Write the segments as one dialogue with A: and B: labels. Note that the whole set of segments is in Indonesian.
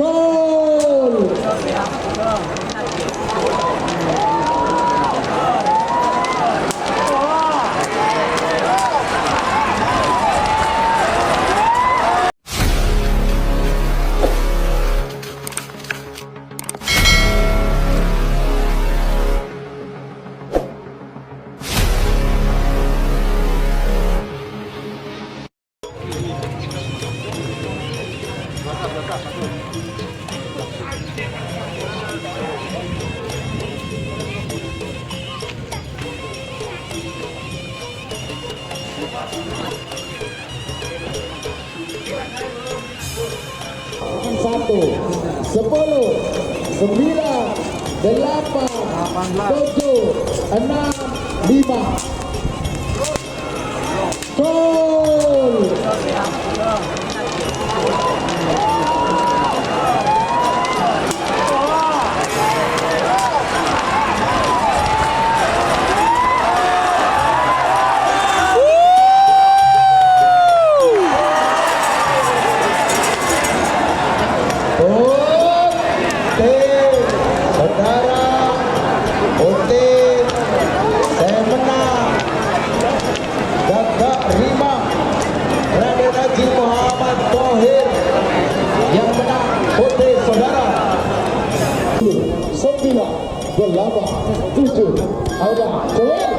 A: Gol. Satu, 10, 9, 8, 7, 6, 5. Gol. Saudara Ote Semena Gagak Rima Raden Haji Muhammad Thohir yang menang Ote saudara 9, 8, 7 ada Joel.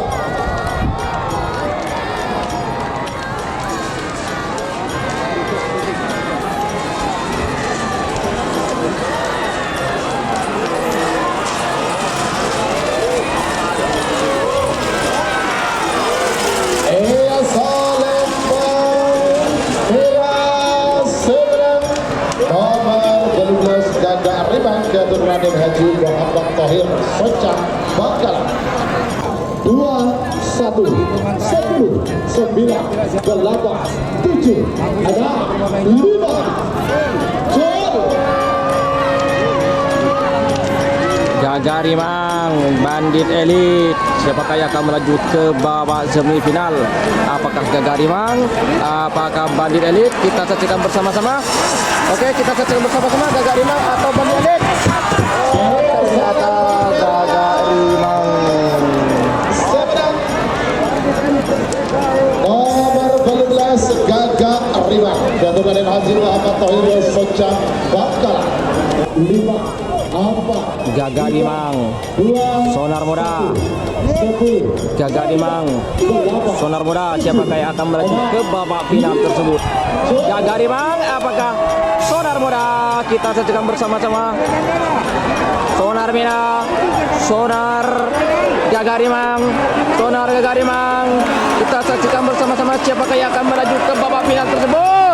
A: Jatuh Raden Haji Muhammad Thohir Socak Bangkalan 2, 1, 10, 9, 8, 7 ada 5 Gol.
B: Gagarimang Bandit Elit, siapakah yang akan melaju ke babak semifinal? Apakah Gagarimang? Apakah Bandit Elit? Kita saksikan bersama-sama. Oke, kita saksikan bersama-sama Gagarimang atau Bandit Elit. Ternyata Gagarimang.
A: Nomor 12 Gagarimang jatuh Raden Haji Muhammad Thohir Socak Bangkalan 5, 4,
B: Gagarimang
A: 2,
B: Sonar Muda.
A: 1,
B: Gagarimang Sonar Muda, siapakah yang akan melaju ke babak final tersebut? Gagarimang apakah Sonar Muda? Kita saksikan bersama-sama. Sonar Muda, Sonar Gagarimang, Sonar Gagarimang. Kita saksikan bersama-sama siapakah yang akan melaju ke babak final tersebut.